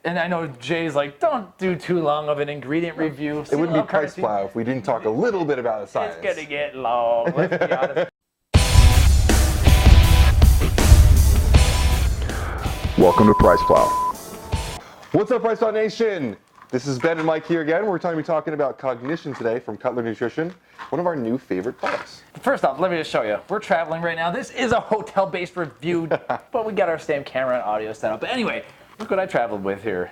and I know Jay's like, don't do too long of an ingredient review. It wouldn't be PricePlow if we didn't talk a little bit about the science. It's gonna get long, let's be honest. Welcome to PricePlow. What's up, PricePlow Nation? This is Ben and Mike here again. We're going to be talking about cognition today from Cutler Nutrition, one of our new favorite products. First off, let me just show you. We're traveling right now. This is a hotel-based review, but we got our same camera and audio set up. But anyway, look what I traveled with here.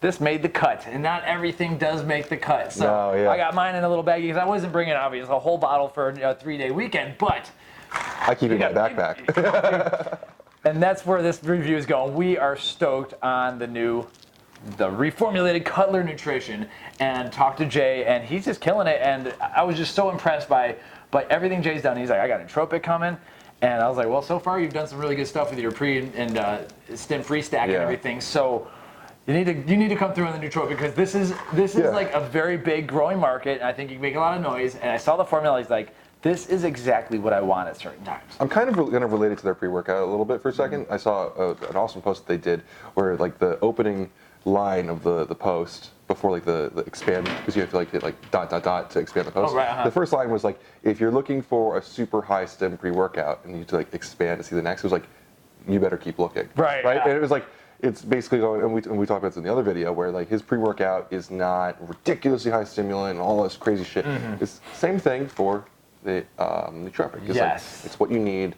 This made the cut, and not everything does make the cut. So I got mine in a little baggie because I wasn't bringing, obviously, a whole bottle for a 3-day weekend, but I keep it in my backpack. And that's where this review is going. We are stoked on the reformulated Cutler Nutrition, and talked to Jay, and he's just killing it. And I was just so impressed by everything Jay's done. He's like, I got Nootropic coming, and I was like, well, so far you've done some really good stuff with your pre and stim-free stack and everything. So you need to come through on the Nootropic, because this is like a very big growing market, and I think you can make a lot of noise. And I saw the formula. He's like, this is exactly what I want at certain times. I'm kind of going to relate it to their pre-workout a little bit for a second. I saw an awesome post that they did where like the opening line of the post before like the expand, because you have to like hit like ... to expand the post. Oh, right, The first line was like, if you're looking for a super high stim pre-workout and you need to like expand to see the next, it was like, you better keep looking. Right. And it was like, it's basically going, and we talked about this in the other video, where like his pre-workout is not ridiculously high stimulant and all this crazy shit. It's the same thing for the nootropic. It's like, it's what you need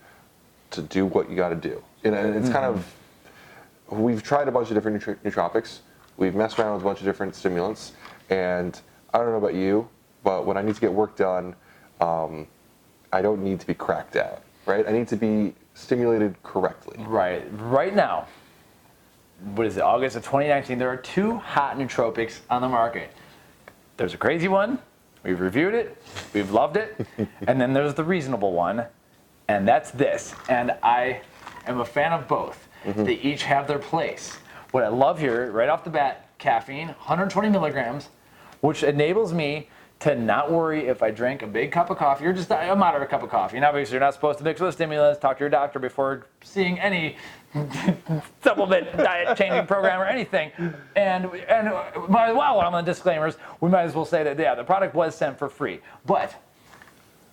to do what you got to do. And it's kind of, we've tried a bunch of different nootropics. We've messed around with a bunch of different stimulants, and I don't know about you, but when I need to get work done, I don't need to be cracked out, right? I need to be stimulated correctly. Right now, what is it, August of 2019, there are 2 hot nootropics on the market. There's a crazy one, we've reviewed it, we've loved it, and then there's the reasonable one, and that's this. And I am a fan of both. They each have their place. What I love here, right off the bat, caffeine, 120 milligrams, which enables me to not worry if I drink a big cup of coffee or just a moderate cup of coffee. And obviously, you're not supposed to mix with stimulants. Talk to your doctor before seeing any supplement diet changing program or anything. And while I'm on the disclaimers, we might as well say that the product was sent for free. But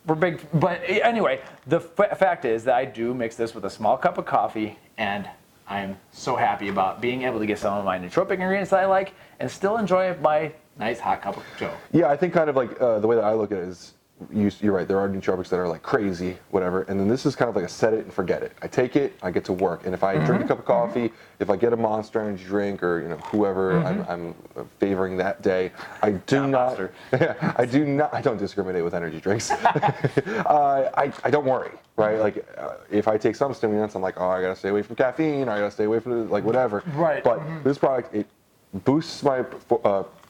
anyway, the fact is that I do mix this with a small cup of coffee, and I'm so happy about being able to get some of my nootropic ingredients that I like and still enjoy my nice hot cup of joe. Yeah, I think kind of like the way that I look at it is, you're right, there are nootropics that are like crazy, whatever, and then this is kind of like a set it and forget it. I take it, I get to work, and if I drink a cup of coffee, if I get a Monster Energy drink, or whoever I'm favoring that day, I don't discriminate with energy drinks. I don't worry, right? Like if I take some stimulants, I'm like, oh, I gotta stay away from caffeine, or I gotta stay away from like whatever. Right. But this product, it boosts my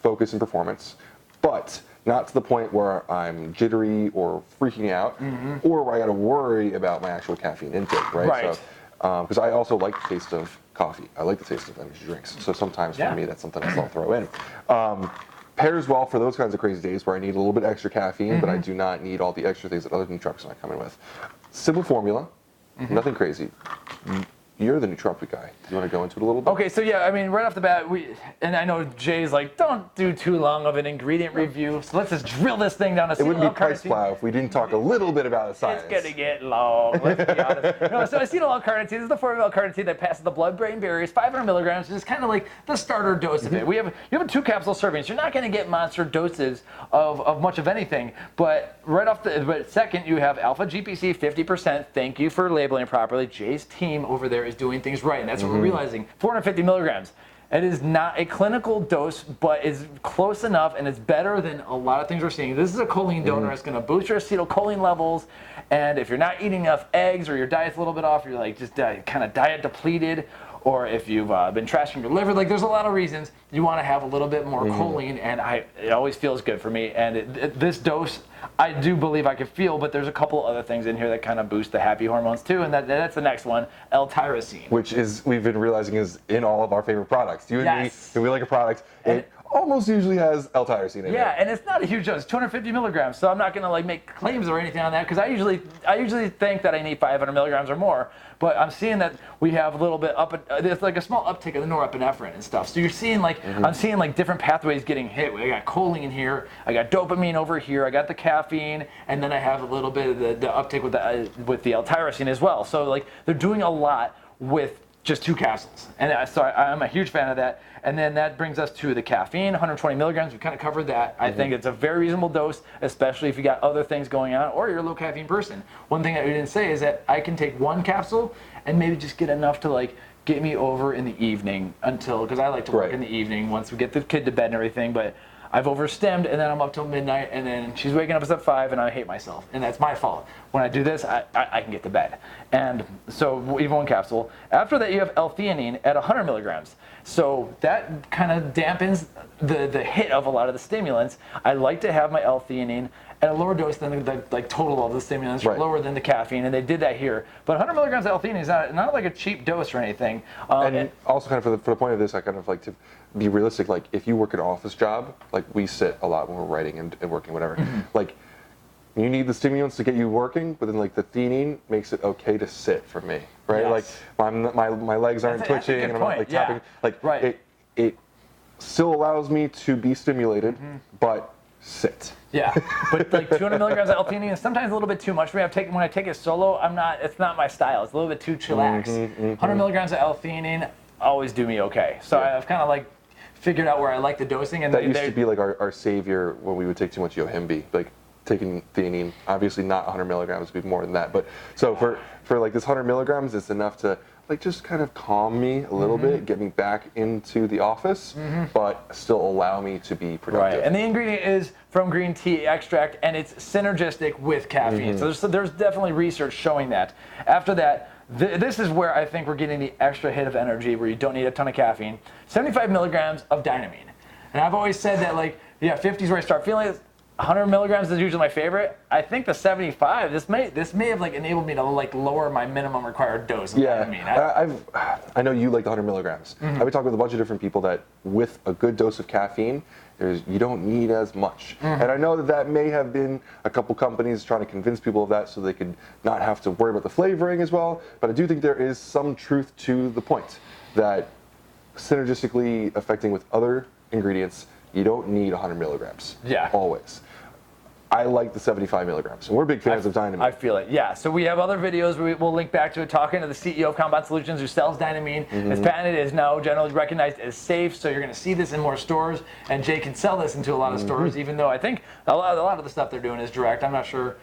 focus and performance, but not to the point where I'm jittery or freaking out, or where I got to worry about my actual caffeine intake, right? So, because I also like the taste of coffee. I like the taste of energy drinks. So sometimes for me, that's something else I'll throw in. Pairs well for those kinds of crazy days where I need a little bit extra caffeine, but I do not need all the extra things that other nootropics might come in with. Simple formula, nothing crazy. You're the nootropic guy. Do you want to go into it a little bit? Okay, so yeah, I mean, right off the bat, and I know Jay's like, don't do too long of an ingredient review, so let's just drill this thing down. It wouldn't be PricePlow if we didn't talk a little bit about the science. It's gonna get long, let's be honest. So acetyl L-carnitine, this is the form of L-carnitine that passes the blood-brain barriers, 500 milligrams, which is kind of like the starter dose of it. You have a 2 capsule serving, so you're not gonna get monster doses of much of anything, but but second, you have alpha GPC 50%. Thank you for labeling it properly. Jay's team over there is doing things right. And that's what we're realizing. 450 milligrams. It is not a clinical dose, but it's close enough, and it's better than a lot of things we're seeing. This is a choline donor. It's going to boost your acetylcholine levels, and if you're not eating enough eggs, or your diet's a little bit off, you're like just kind of diet depleted, or if you've been trashing your liver, like there's a lot of reasons you want to have a little bit more choline, and it always feels good for me. And this dose, I do believe I can feel, but there's a couple other things in here that kind of boost the happy hormones too, and that's the next one, L-tyrosine. Which is, we've been realizing, is in all of our favorite products. You and me, if we like a product, almost usually has L-tyrosine in it. Yeah, and it's not a huge dose, 250 milligrams. So I'm not gonna like make claims or anything on that because I usually think that I need 500 milligrams or more. But I'm seeing that we have a little bit there's like a small uptick of the norepinephrine and stuff. So you're seeing like I'm seeing like different pathways getting hit. I got choline here, I got dopamine over here, I got the caffeine, and then I have a little bit of the uptick with the L-tyrosine as well. So like they're doing a lot with just 2 capsules, and so I'm a huge fan of that. And then that brings us to the caffeine, 120 milligrams. We kind of covered that. I think it's a very reasonable dose, especially if you got other things going on or you're a low caffeine person. One thing that we didn't say is that I can take 1 capsule and maybe just get enough to like get me over in the evening because I like to work in the evening once we get the kid to bed and everything. But I've overstimmed, and then I'm up till midnight, and then she's waking up at 5, and I hate myself, and that's my fault. When I do this, I can get to bed. And so even 1 capsule. After that, you have L-theanine at 100 milligrams. So that kind of dampens the hit of a lot of the stimulants. I like to have my L-theanine at a lower dose than the like total of the stimulants, lower than the caffeine, and they did that here. But 100 milligrams of L-theanine is not like a cheap dose or anything. And also kind of for the point of this, I kind of like to be realistic. Like if you work an office job, like we sit a lot when we're writing and working, whatever. Like you need the stimulants to get you working, but then like the theanine makes it okay to sit for me, right? Yes. Like my legs aren't twitching and I'm not like tapping. Like it still allows me to be stimulated, but sit. Yeah, but like 200 milligrams of L-theanine is sometimes a little bit too much for me. When I take it solo, it's not my style. It's a little bit too chillax. 100 milligrams of L-theanine always do me okay. So I've kind of like figured out where I like the dosing. And that used to be like our savior when we would take too much Yohimbe, like taking theanine. Obviously not 100 milligrams, would be more than that. But so for like this 100 milligrams, it's enough to like just kind of calm me a little bit, get me back into the office, but still allow me to be productive. Right, and the ingredient is from green tea extract, and it's synergistic with caffeine. So there's definitely research showing that. After that, this is where I think we're getting the extra hit of energy where you don't need a ton of caffeine. 75 milligrams of dynamine. And I've always said that 50 is where I start feeling it. 100 milligrams is usually my favorite. I think the 75, this may have like enabled me to like lower my minimum required dose of dynamine. I know you like the 100 milligrams. I've been talking with a bunch of different people that with a good dose of caffeine, you don't need as much. And I know that may have been a couple companies trying to convince people of that so they could not have to worry about the flavoring as well. But I do think there is some truth to the point that synergistically affecting with other ingredients, you don't need 100 milligrams. Yeah. Always. I like the 75 milligrams. And we're big fans of dynamine. I feel it, yeah. So we have other videos we'll link back to it, talking to the CEO of Compound Solutions who sells dynamine. It's patented, is now generally recognized as safe, so you're going to see this in more stores. And Jay can sell this into a lot of stores, even though I think a lot of the stuff they're doing is direct. I'm not sure.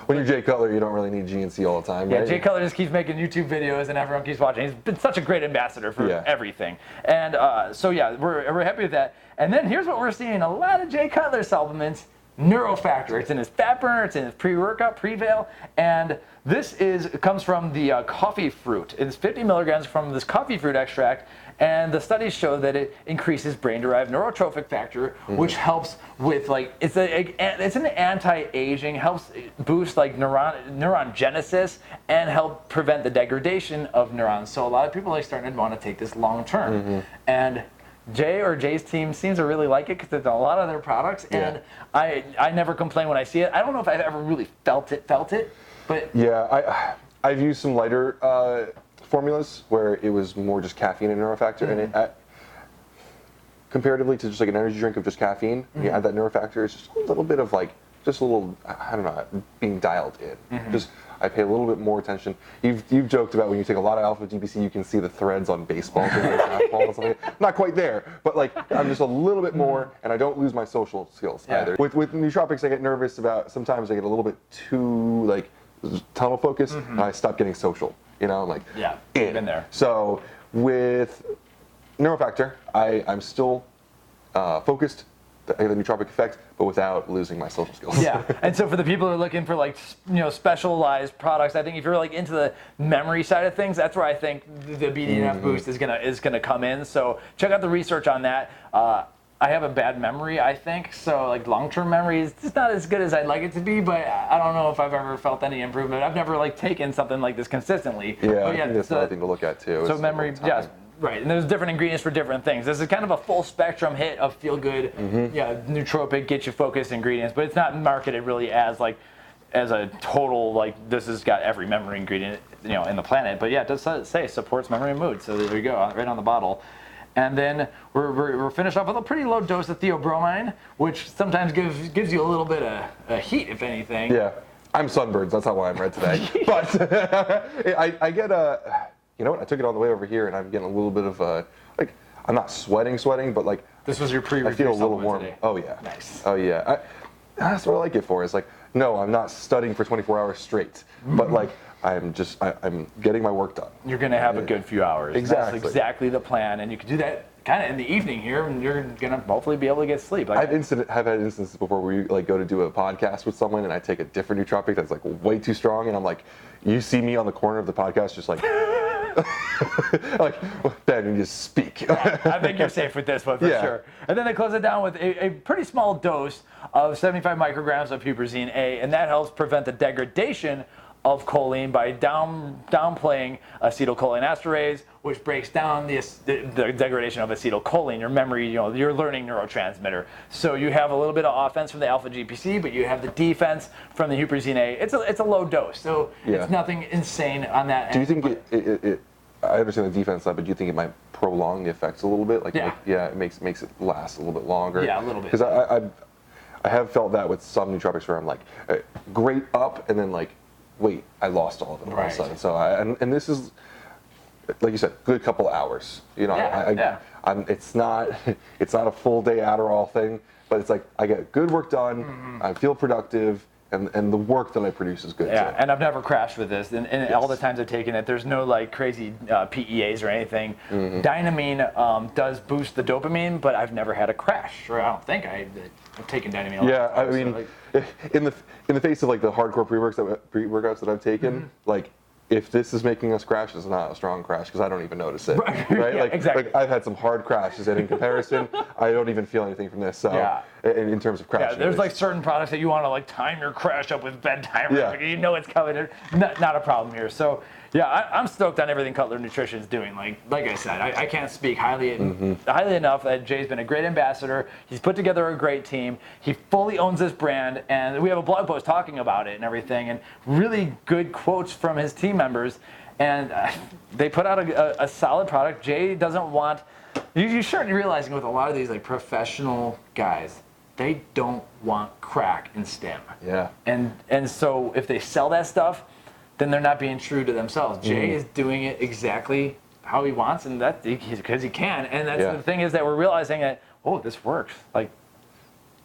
When you're Jay Cutler, you don't really need GNC all the time, right? Yeah, Jay Cutler just keeps making YouTube videos and everyone keeps watching. He's been such a great ambassador for everything. And so yeah, we're happy with that. And then here's what we're seeing, a lot of Jay Cutler supplements. Neurofactor. It's in his fat burner, it's in his pre-workout, Prevail, and this comes from the coffee fruit. It's 50 milligrams from this coffee fruit extract, and the studies show that it increases brain-derived neurotrophic factor, which helps with like it's an anti-aging, helps boost like neuron genesis and help prevent the degradation of neurons. So a lot of people are starting to want to take this long term, and Jay's team seems to really like it because it's a lot of their products, and I never complain when I see it. I don't know if I've ever really felt it, but yeah, I've used some lighter formulas where it was more just caffeine and neurofactor, and it comparatively to just like an energy drink of just caffeine, you add that neurofactor, it's just a little bit of like just a little, I don't know, being dialed in. Just I pay a little bit more attention. You've joked about when you take a lot of alpha GPC, you can see the threads on baseballs and fastballs. Not quite there, but like I'm just a little bit more, and I don't lose my social skills either. With nootropics, I get nervous about. Sometimes I get a little bit too like tunnel focused, and I stop getting social. You know, like been there. So with neurofactor, I'm still focused. The nootropic effect, but without losing my social skills. Yeah, and so for the people who are looking for like specialized products, I think if you're like into the memory side of things, that's where I think the BDNF boost is gonna come in. So check out the research on that. I have a bad memory, I think, so like long-term memory is just not as good as I'd like it to be, but I don't know if I've ever felt any improvement. I've never like taken something like this consistently. Yeah, I think that's another thing to look at too. So memory, Right, and there's different ingredients for different things. This is kind of a full spectrum hit of feel good, nootropic, get you focused ingredients, but it's not marketed really as like as a total like this has got every memory ingredient in the planet. But yeah, it does say supports memory and mood. So there you go, right on the bottle. And then we're finished off with a pretty low dose of theobromine, which sometimes gives you a little bit of heat, if anything. Yeah, I'm sunburned. So that's not why I'm red today. But I get a. You know what? I took it on the way over here, and I'm getting a little bit of like I'm not sweating, but like this was your I feel a little warm. Today. Oh yeah. Nice. Oh yeah. That's what I like it for. It's like no, I'm not studying for 24 hours straight, but like I'm getting my work done. You're gonna have a good few hours. Exactly. That's exactly the plan, and you can do that kind of in the evening here, and you're gonna hopefully be able to get sleep. Like, I've had instances before where you like go to do a podcast with someone, and I take a different nootropic that's like way too strong, and I'm like, you see me on the corner of the podcast, just like. Like, Ben, you just speak. I think you're safe with this one for sure. And then they close it down with a pretty small dose of 75 micrograms of huperzine A, and that helps prevent the degradation of choline by downplaying acetylcholinesterase, which breaks down the degradation of acetylcholine, your memory, your learning neurotransmitter. So you have a little bit of offense from the alpha GPC, but you have the defense from the huperzine A. It's a low dose, so it's nothing insane on that. Do you think it I understand the defense side, but do you think it might prolong the effects a little bit? Like, it makes it last a little bit longer. Yeah, a little bit. Because I have felt that with some nootropics where I'm like, great up, and then like, wait, I lost all of it all of a sudden. So and this is, like you said, good couple of hours. It's not a full day Adderall thing, but it's like I get good work done, I feel productive. And the work that I produce is good too. And I've never crashed with this. And all the times I've taken it, there's no like crazy PEAs or anything. Dynamine does boost the dopamine, but I've never had a crash. Or I don't think I've taken Dynamine. I mean, in the face of like the hardcore pre-workouts that I've taken, like if this is making us crash, it's not a strong crash because I don't even notice it. Right? Exactly. Like I've had some hard crashes, and in comparison, I don't even feel anything from this. So, in terms of crashing, there's like certain products that you want to like time your crash up with bedtime. Like, it's coming. Not a problem here. So I'm stoked on everything Cutler Nutrition is doing. Like I said, I can't speak highly enough that Jay's been a great ambassador. He's put together a great team. He fully owns this brand, and we have a blog post talking about it and everything, and really good quotes from his team members. And they put out a solid product. Jay doesn't want. You start realizing with a lot of these like professional guys, they don't want crack and stem. Yeah. And so if they sell that stuff, then they're not being true to themselves. Jay is doing it exactly how he wants, and that's because he can. And that's the thing is that we're realizing that, this works. Like,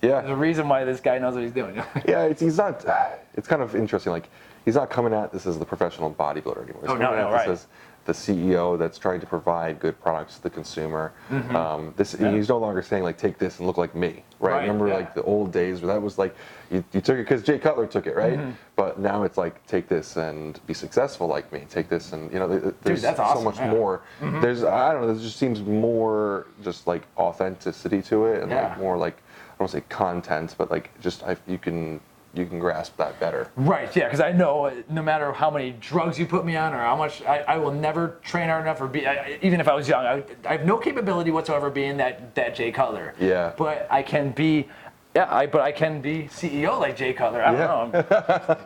there's a reason why this guy knows what he's doing. He's not. It's kind of interesting. Like, he's not coming at this as the professional bodybuilder anymore. He's coming at this as the CEO that's trying to provide good products to the consumer. He's no longer saying like, take this and look like me, right? Remember like the old days where that was like, you took it because Jay Cutler took it, right? But now it's like, take this and be successful like me. Take this and there's that's awesome, so much more. There's I don't know. There just seems more just like authenticity to it and like more like I don't want to say content, but like just you can grasp that better. Right, because I know no matter how many drugs you put me on or how much, I will never train hard enough or be, even if I was young, I have no capability whatsoever being that Jay Cutler. Yeah. But I can be, I can be CEO like Jay Cutler. I don't know.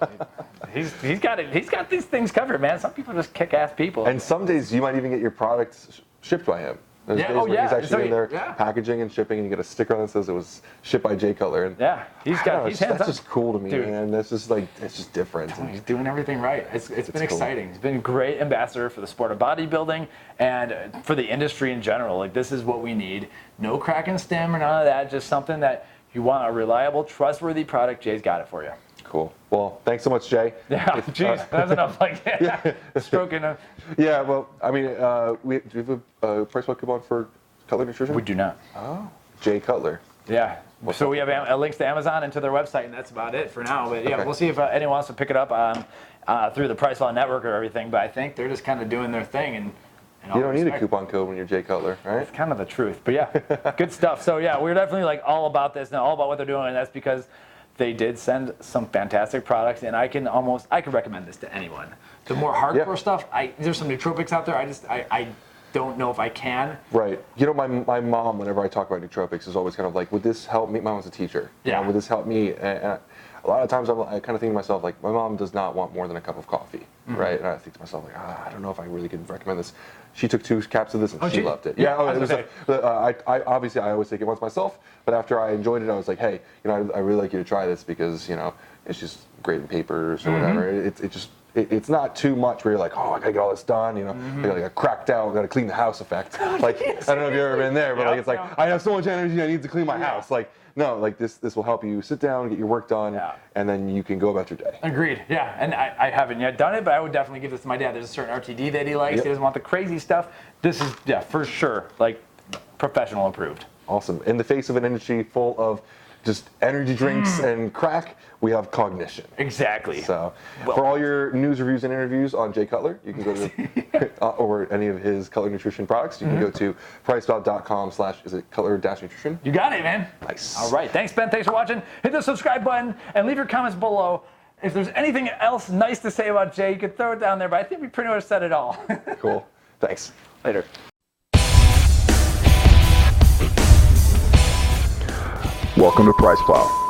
He's got these things covered, man. Some people are just kick-ass people. And some days you might even get your products shipped by him. There's days where he's actually in there packaging and shipping, and you get a sticker on that says it was shipped by Jay Cutler. And he's that's just cool to me, man. That's just like it's just different. He's doing everything right. It's been exciting. He's been a great ambassador for the sport of bodybuilding and for the industry in general. Like this is what we need. No crack and stem or none of that. Just something that you want a reliable, trustworthy product. Jay's got it for you. Cool. Well, thanks so much, Jay. Jeez, that's enough. Like stroking. Yeah. Well, I mean, do we have a PricePlow coupon for Cutler Nutrition? We do not. Oh. Jay Cutler. Yeah. So we have links to Amazon and to their website, and that's about it for now. But we'll see if anyone wants to pick it up through the PricePlow network or everything. But I think they're just kind of doing their thing and you don't need a coupon code when you're Jay Cutler, right? It's kind of the truth. But good stuff. So we're definitely like all about this and all about what they're doing, and that's because they did send some fantastic products, and I can recommend this to anyone. The more hardcore stuff, there's some nootropics out there. I don't know if I can. Right. You know, my mom, whenever I talk about nootropics, is always kind of like, would this help me? My mom's a teacher. Yeah. Would this help me? And a lot of times I kind of think to myself, like, my mom does not want more than a cup of coffee, right? And I think to myself, like, I don't know if I really could recommend this. She took 2 caps of this and she loved it. Yeah, I obviously I always take it once myself, but after I enjoyed it, I was like, hey, you know, I really like you to try this because, you know, it's just great in papers or whatever. It's not too much where you're like, oh, I gotta get all this done, you know, like a cracked out, gotta clean the house effect. Like, I don't know if you've ever been there, but like, it's like, I have so much energy, I need to clean my house. Like, no, like this will help you sit down, get your work done, and then you can go about your day. Agreed. Yeah, and I haven't yet done it, but I would definitely give this to my dad. There's a certain RTD that he likes. He doesn't want the crazy stuff. This is, for sure, like professional approved. Awesome. In the face of an industry full of just energy drinks and crack, we have cognition. Exactly. So, for all your news, reviews, and interviews on Jay Cutler, you can go to, or any of his Cutler Nutrition products, you can go to PricePlow.com/is it Cutler-Nutrition? You got it, man. Nice. All right. Thanks, Ben. Thanks for watching. Hit the subscribe button and leave your comments below. If there's anything else nice to say about Jay, you can throw it down there, but I think we pretty much said it all. Cool. Thanks. Later. Welcome to PricePlow.